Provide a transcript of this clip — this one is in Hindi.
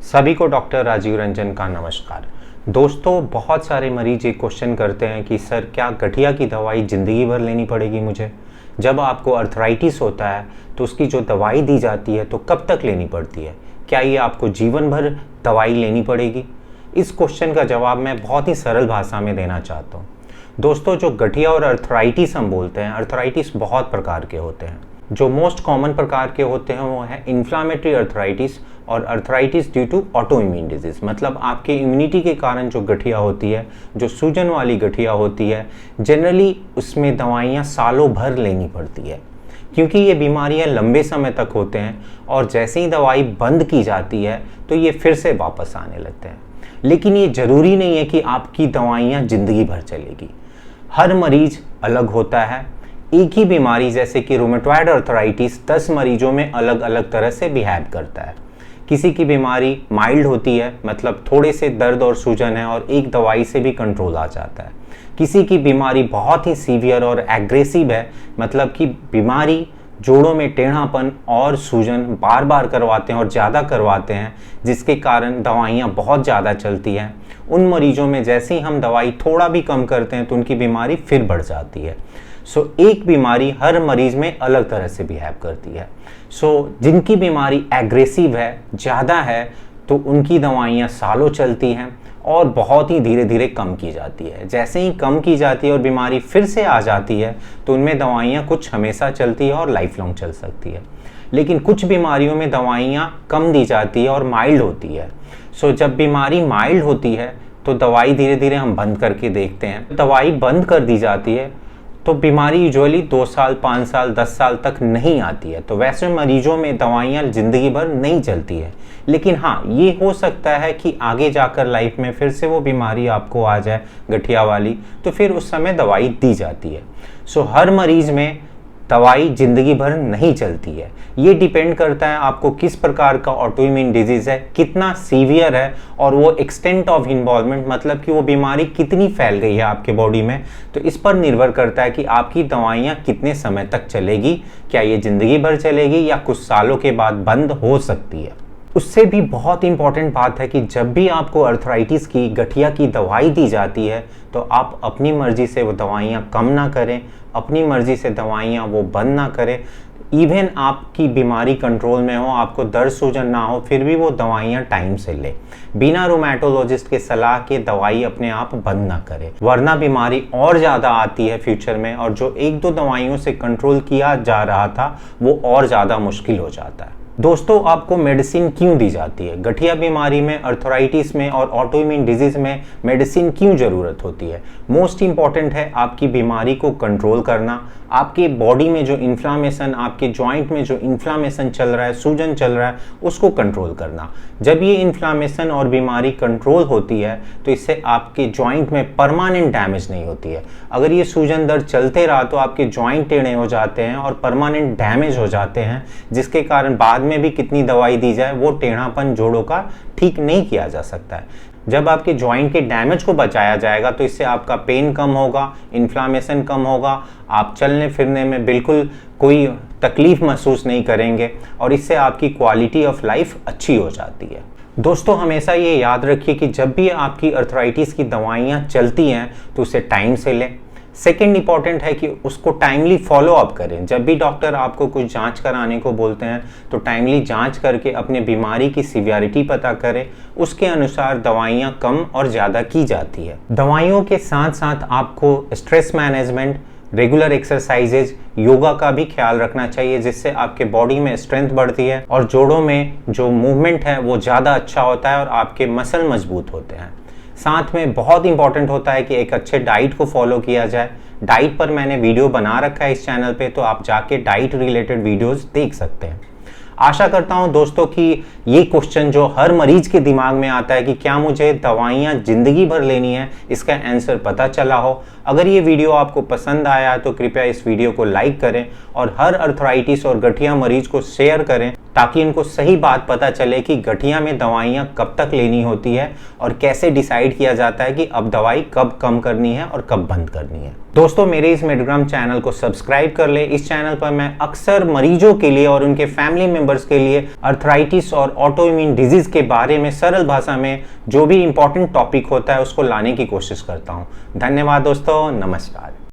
सभी को डॉक्टर राजीव रंजन का नमस्कार। दोस्तों, बहुत सारे मरीज ये क्वेश्चन करते हैं कि सर क्या गठिया की दवाई ज़िंदगी भर लेनी पड़ेगी मुझे? जब आपको अर्थराइटिस होता है तो उसकी जो दवाई दी जाती है तो कब तक लेनी पड़ती है? क्या ये आपको जीवन भर दवाई लेनी पड़ेगी? इस क्वेश्चन का जवाब मैं बहुत ही सरल भाषा में देना चाहता हूँ। दोस्तों, जो गठिया और अर्थराइटिस हम बोलते हैं, अर्थराइटिस बहुत प्रकार के होते हैं। जो मोस्ट कॉमन प्रकार के होते हैं वो है इन्फ्लामेटरी अर्थराइटिस और arthritis due to autoimmune disease. मतलब आपके इम्यूनिटी के कारण जो गठिया होती है, जो सूजन वाली गठिया होती है, जनरली उसमें दवाइयाँ सालों भर लेनी पड़ती है क्योंकि ये बीमारियाँ लंबे समय तक होते हैं और जैसे ही दवाई बंद की जाती है तो ये फिर से वापस आने लगते हैं। लेकिन ये ज़रूरी नहीं है कि आपकी दवाइयाँ ज़िंदगी भर चलेगी। हर मरीज अलग होता है। एक ही बीमारी जैसे कि रूमेटॉइड अर्थराइटिस 10 मरीजों में अलग अलग तरह से बिहेव करता है। किसी की बीमारी माइल्ड होती है, मतलब थोड़े से दर्द और सूजन है और एक दवाई से भी कंट्रोल आ जाता है। किसी की बीमारी बहुत ही सीवियर और एग्रेसिव है, मतलब कि बीमारी जोड़ों में टेढ़ापन और सूजन बार बार करवाते हैं और ज़्यादा करवाते हैं, जिसके कारण दवाइयाँ बहुत ज़्यादा चलती हैं। उन मरीजों में जैसे ही हम दवाई थोड़ा भी कम करते हैं तो उनकी बीमारी फिर बढ़ जाती है। एक बीमारी हर मरीज में अलग तरह से बिहेव करती है। जिनकी बीमारी एग्रेसिव है, ज़्यादा है, तो उनकी दवाइयाँ सालों चलती हैं और बहुत ही धीरे धीरे कम की जाती है। जैसे ही कम की जाती है और बीमारी फिर से आ जाती है तो उनमें दवाइयाँ कुछ हमेशा चलती है और लाइफ लॉन्ग चल सकती है। लेकिन कुछ बीमारियों में दवाइयाँ कम दी जाती है और माइल्ड होती है। जब बीमारी माइल्ड होती है तो दवाई धीरे धीरे हम बंद करके देखते हैं। दवाई बंद कर दी जाती है तो बीमारी यूजुअली 2 साल, 5 साल, 10 साल तक नहीं आती है। तो वैसे मरीजों में दवाइयाँ ज़िंदगी भर नहीं चलती है। लेकिन हाँ, ये हो सकता है कि आगे जाकर लाइफ में फिर से वो बीमारी आपको आ जाए गठिया वाली, तो फिर उस समय दवाई दी जाती है। हर मरीज में दवाई ज़िंदगी भर नहीं चलती है। ये डिपेंड करता है आपको किस प्रकार का ऑटो इम्यून डिजीज़ है, कितना सीवियर है और वो एक्सटेंट ऑफ इन्वॉल्वमेंट, मतलब कि वो बीमारी कितनी फैल गई है आपके बॉडी में। तो इस पर निर्भर करता है कि आपकी दवाइयाँ कितने समय तक चलेगी। क्या ये ज़िंदगी भर चलेगी या कुछ सालों के बाद बंद हो सकती है। उससे भी बहुत इंपॉर्टेंट बात है कि जब भी आपको अर्थराइटिस की, गठिया की दवाई दी जाती है तो आप अपनी मर्जी से वो दवाइयाँ कम ना करें, अपनी मर्जी से दवाइयाँ वो बंद ना करें। इवन आपकी बीमारी कंट्रोल में हो, आपको दर्द सूजन ना हो, फिर भी वो दवाइयाँ टाइम से लें। बिना रूमेटोलॉजिस्ट के सलाह के दवाई अपने आप बंद ना करें, वरना बीमारी और ज़्यादा आती है फ्यूचर में और जो 1-2 दवाइयों से कंट्रोल किया जा रहा था वो और ज़्यादा मुश्किल हो जाता है। दोस्तों, आपको मेडिसिन क्यों दी जाती है? गठिया बीमारी में, अर्थराइटिस में और ऑटो इम्यून डिजीज में मेडिसिन क्यों ज़रूरत होती है? मोस्ट इंपॉर्टेंट है आपकी बीमारी को कंट्रोल करना। आपके बॉडी में जो इन्फ्लामेशन, आपके जॉइंट में जो इन्फ्लामेशन चल रहा है, सूजन चल रहा है, उसको कंट्रोल करना। जब ये इन्फ्लामेशन और बीमारी कंट्रोल होती है तो इससे आपके जॉइंट में परमानेंट डैमेज नहीं होती है। अगर ये सूजन दर्द चलते रहा तो आपके जॉइंट टेढ़े हो जाते हैं और परमानेंट डैमेज हो जाते हैं, जिसके कारण बाद में भी कितनी दवाई दी जाए वो टेढ़ापन जोड़ों का ठीक नहीं किया जा सकता है। जब आपके जॉइंट के डैमेज को बचाया जाएगा तो इससे आपका पेन कम होगा, इन्फ्लामेशन कम होगा, आप चलने फिरने में बिल्कुल कोई तकलीफ महसूस नहीं करेंगे और इससे आपकी क्वालिटी ऑफ लाइफ अच्छी हो जाती है। दोस्तों, हमेशा ये याद रखिए कि जब भी आपकी अर्थराइटिस की दवाइयाँ चलती हैं तो उसे टाइम से लें। सेकेंड इंपॉर्टेंट है कि उसको टाइमली फॉलो अप करें। जब भी डॉक्टर आपको कुछ जांच कराने को बोलते हैं तो टाइमली जांच करके अपने बीमारी की सीवियरिटी पता करें, उसके अनुसार दवाइयाँ कम और ज़्यादा की जाती है। दवाइयों के साथ साथ आपको stress management, regular exercises, yoga का भी ख्याल रखना चाहिए, जिससे आपके बॉडी में स्ट्रेंथ बढ़ती है और जोड़ों में जो मूवमेंट है वो ज़्यादा अच्छा होता है और आपके मसल मजबूत होते हैं। साथ में बहुत इंपॉर्टेंट होता है कि एक अच्छे डाइट को फॉलो किया जाए। डाइट पर मैंने वीडियो बना रखा है इस चैनल पे, तो आप जाके डाइट रिलेटेड वीडियोस देख सकते हैं। आशा करता हूं दोस्तों कि ये क्वेश्चन जो हर मरीज के दिमाग में आता है कि क्या मुझे दवाइयाँ ज़िंदगी भर लेनी है, इसका आंसर पता चला हो। अगर ये वीडियो आपको पसंद आया तो कृपया इस वीडियो को लाइक करें और हर अर्थराइटिस और गठिया मरीज को शेयर करें ताकि इनको सही बात पता चले कि गठिया में दवाइयाँ कब तक लेनी होती है और कैसे डिसाइड किया जाता है कि अब दवाई कब कम करनी है और कब बंद करनी है। दोस्तों, मेरे इस मेडिग्राम चैनल को सब्सक्राइब कर ले। इस चैनल पर मैं अक्सर मरीजों के लिए और उनके फैमिली मेंबर्स के लिए अर्थराइटिस और ऑटो इम्यून डिजीज के बारे में सरल भाषा में जो भी इंपॉर्टेंट टॉपिक होता है उसको लाने की कोशिश करता हूँ। धन्यवाद दोस्तों, नमस्कार।